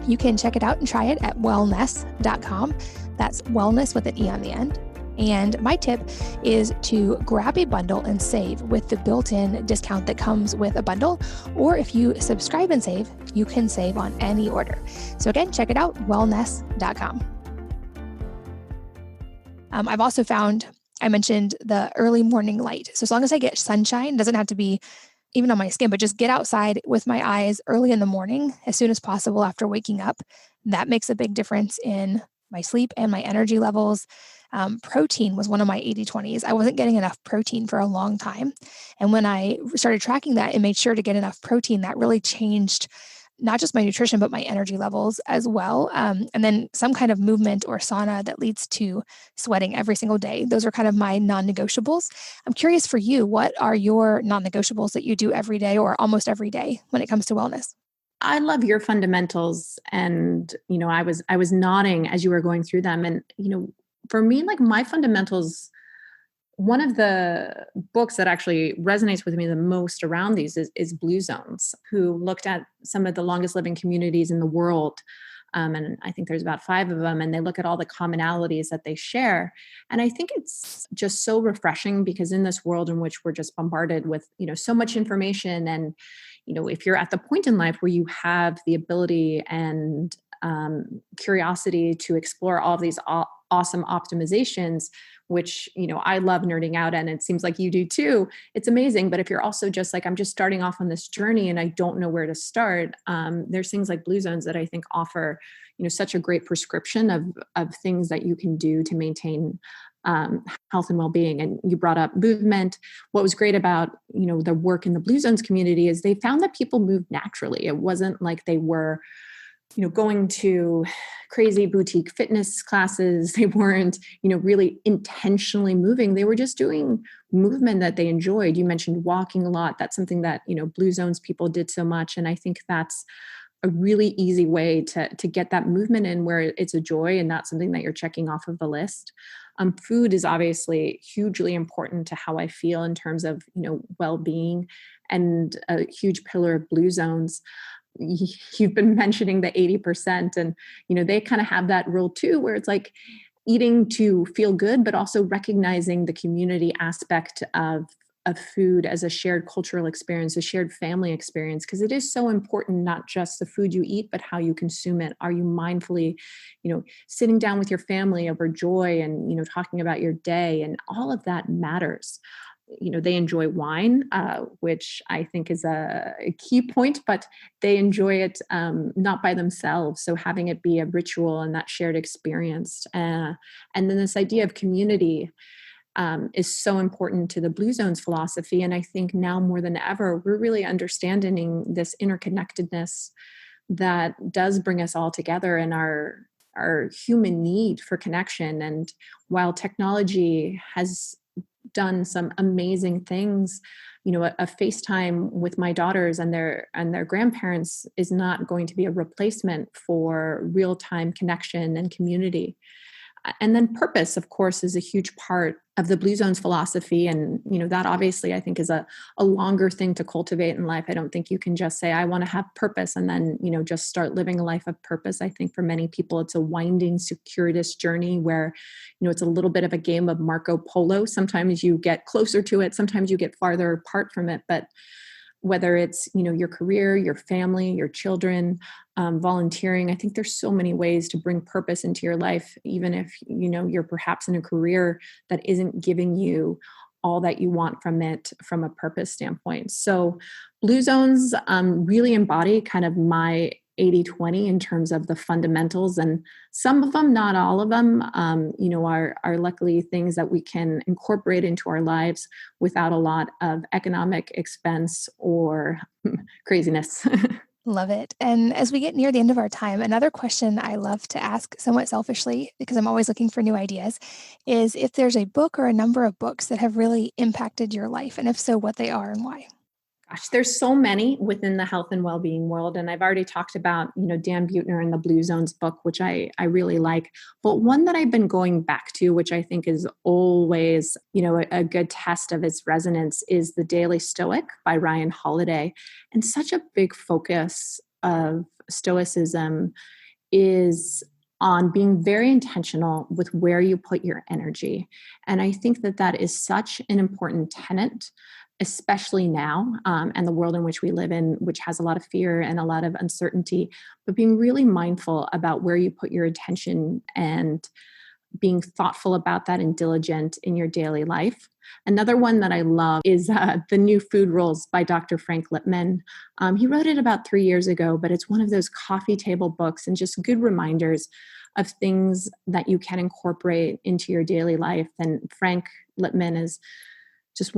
You can check it out and try it at wellness.com. That's wellness with an E on the end. And my tip is to grab a bundle and save with the built-in discount that comes with a bundle. Or if you subscribe and save, you can save on any order. So again, check it out, wellness.com. I've also found, I mentioned the early morning light. So as long as I get sunshine, doesn't have to be even on my skin, but just get outside with my eyes early in the morning, as soon as possible after waking up. That makes a big difference in my sleep and my energy levels. Protein was one of my 80-20s. I wasn't getting enough protein for a long time. And when I started tracking that and made sure to get enough protein, that really changed not just my nutrition, but my energy levels as well. And then some kind of movement or sauna that leads to sweating every single day. Those are kind of my non-negotiables. I'm curious for you, what are your non-negotiables that you do every day or almost every day when it comes to wellness? I love your fundamentals. And, I was nodding as you were going through them. And, for me, like my fundamentals, one of the books that actually resonates with me the most around these is Blue Zones, who looked at some of the longest living communities in the world. And I think there's about 5 of them, and they look at all the commonalities that they share. And I think it's just so refreshing because in this world in which we're just bombarded with, so much information, and, if you're at the point in life where you have the ability and curiosity to explore all of these awesome optimizations, which, I love nerding out, and it seems like you do too. It's amazing. But if you're also just like, I'm just starting off on this journey and I don't know where to start, there's things like Blue Zones that I think offer, such a great prescription of things that you can do to maintain health and well-being. And you brought up movement. What was great about, the work in the Blue Zones community is they found that people moved naturally. It wasn't like they were going to crazy boutique fitness classes. They weren't, really intentionally moving. They were just doing movement that they enjoyed. You mentioned walking a lot. That's something that, Blue Zones people did so much. And I think that's a really easy way to get that movement in where it's a joy and not something that you're checking off of the list. Food is obviously hugely important to how I feel in terms of, well-being, and a huge pillar of Blue Zones. You've been mentioning the 80%, and they kind of have that rule too, where it's like eating to feel good, but also recognizing the community aspect of food as a shared cultural experience, a shared family experience, because it is so important, not just the food you eat, but how you consume it. Are you mindfully, sitting down with your family over joy and, talking about your day, and all of that matters. They enjoy wine, which I think is a key point, but they enjoy it not by themselves. So having it be a ritual and that shared experience. And then this idea of community is so important to the Blue Zones philosophy. And I think now more than ever, we're really understanding this interconnectedness that does bring us all together in our human need for connection. And while technology has done some amazing things, a FaceTime with my daughters and their grandparents is not going to be a replacement for real-time connection and community. And then purpose, of course, is a huge part of the Blue Zones philosophy. And, that obviously I think is a longer thing to cultivate in life. I don't think you can just say, I want to have purpose and then, just start living a life of purpose. I think for many people, it's a winding, circuitous journey where, it's a little bit of a game of Marco Polo. Sometimes you get closer to it. Sometimes you get farther apart from it. But whether it's, your career, your family, your children, volunteering, I think there's so many ways to bring purpose into your life, even if, you're perhaps in a career that isn't giving you all that you want from it from a purpose standpoint. So Blue Zones really embody kind of my 80-20 in terms of the fundamentals, and some of them, not all of them, are luckily things that we can incorporate into our lives without a lot of economic expense or craziness. Love it. And as we get near the end of our time, another question I love to ask somewhat selfishly, because I'm always looking for new ideas, is if there's a book or a number of books that have really impacted your life, and if so, what they are and why. Gosh, there's so many within the health and well-being world. And I've already talked about, Dan Buettner and the Blue Zones book, which I really like. But one that I've been going back to, which I think is always, a good test of its resonance, is The Daily Stoic by Ryan Holiday. And such a big focus of Stoicism is on being very intentional with where you put your energy. And I think that is such an important tenet, especially now, and the world in which we live in, which has a lot of fear and a lot of uncertainty, but being really mindful about where you put your attention and being thoughtful about that and diligent in your daily life. Another one that I love is The New Food Rules by Dr. Frank Lipman. He wrote it about 3 years ago, but it's one of those coffee table books and just good reminders of things that you can incorporate into your daily life. And Frank Lipman is just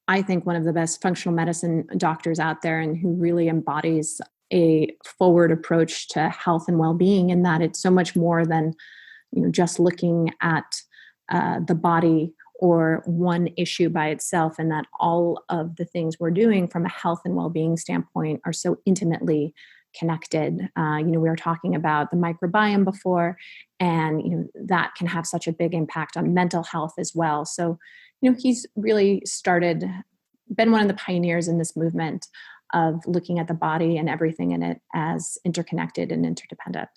I think one of the best functional medicine doctors out there, and who really embodies a forward approach to health and well-being, in that it's so much more than just looking at the body or one issue by itself, and that all of the things we're doing from a health and well-being standpoint are so intimately connected. We were talking about the microbiome before, and that can have such a big impact on mental health as well. So he's really been one of the pioneers in this movement of looking at the body and everything in it as interconnected and interdependent.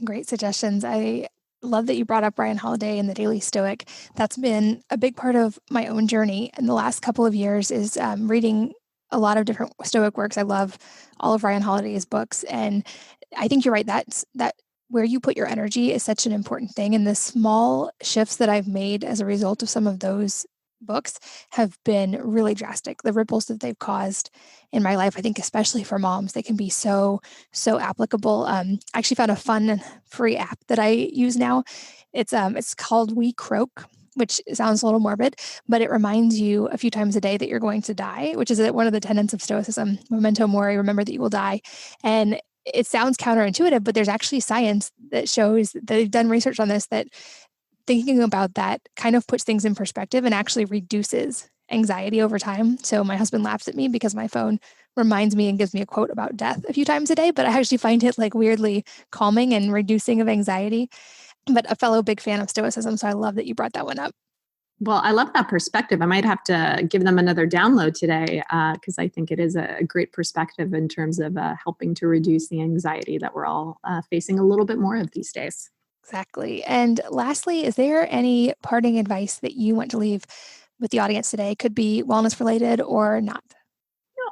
Great suggestions. I love that you brought up Ryan Holiday and the Daily Stoic. That's been a big part of my own journey in the last couple of years, is reading a lot of different Stoic works. I love all of Ryan Holiday's books. And I think you're right. That where you put your energy is such an important thing. And the small shifts that I've made as a result of some of those books have been really drastic. The ripples that they've caused in my life, I think, especially for moms, they can be so applicable. I actually found a fun free app that I use now. It's called We Croak, which sounds a little morbid, but it reminds you a few times a day that you're going to die, which is one of the tenets of Stoicism. Memento mori, remember that you will die. And it sounds counterintuitive, but there's actually science that shows that they've done research on this, that thinking about that kind of puts things in perspective and actually reduces anxiety over time. So my husband laughs at me because my phone reminds me and gives me a quote about death a few times a day, but I actually find it weirdly calming and reducing of anxiety. But a fellow big fan of Stoicism, so I love that you brought that one up. Well, I love that perspective. I might have to give them another download today, because I think it is a great perspective in terms of helping to reduce the anxiety that we're all facing a little bit more of these days. Exactly. And lastly, is there any parting advice that you want to leave with the audience today? Could be wellness related or not.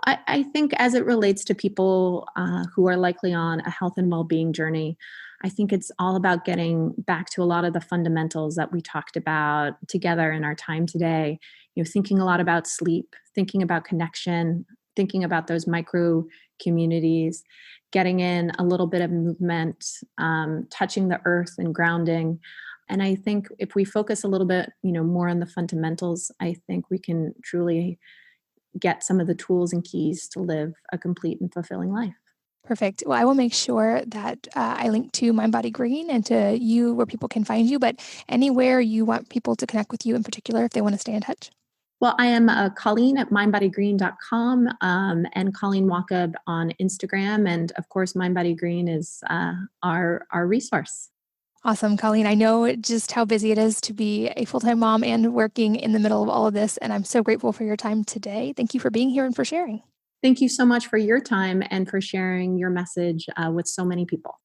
I think as it relates to people who are likely on a health and well-being journey, I think it's all about getting back to a lot of the fundamentals that we talked about together in our time today. Thinking a lot about sleep, thinking about connection, thinking about those micro communities, getting in a little bit of movement, touching the earth and grounding. And I think if we focus a little bit, more on the fundamentals, I think we can truly get some of the tools and keys to live a complete and fulfilling life. Perfect. Well, I will make sure that I link to Mind Body Green and to you where people can find you, but anywhere you want people to connect with you in particular if they want to stay in touch. Well, I am Colleen at mindbodygreen.com and Colleen Wakab on Instagram. And of course, Mind Body Green is our resource. Awesome, Colleen. I know just how busy it is to be a full-time mom and working in the middle of all of this. And I'm so grateful for your time today. Thank you for being here and for sharing. Thank you so much for your time and for sharing your message with so many people.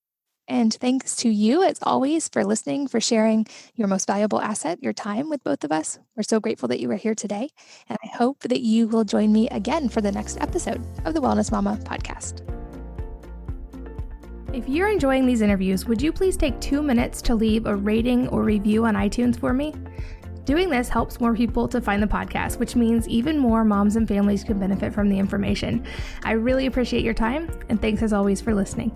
And thanks to you, as always, for listening, for sharing your most valuable asset, your time with both of us. We're so grateful that you are here today. And I hope that you will join me again for the next episode of the Wellness Mama podcast. If you're enjoying these interviews, would you please take 2 minutes to leave a rating or review on iTunes for me? Doing this helps more people to find the podcast, which means even more moms and families can benefit from the information. I really appreciate your time, and thanks as always for listening.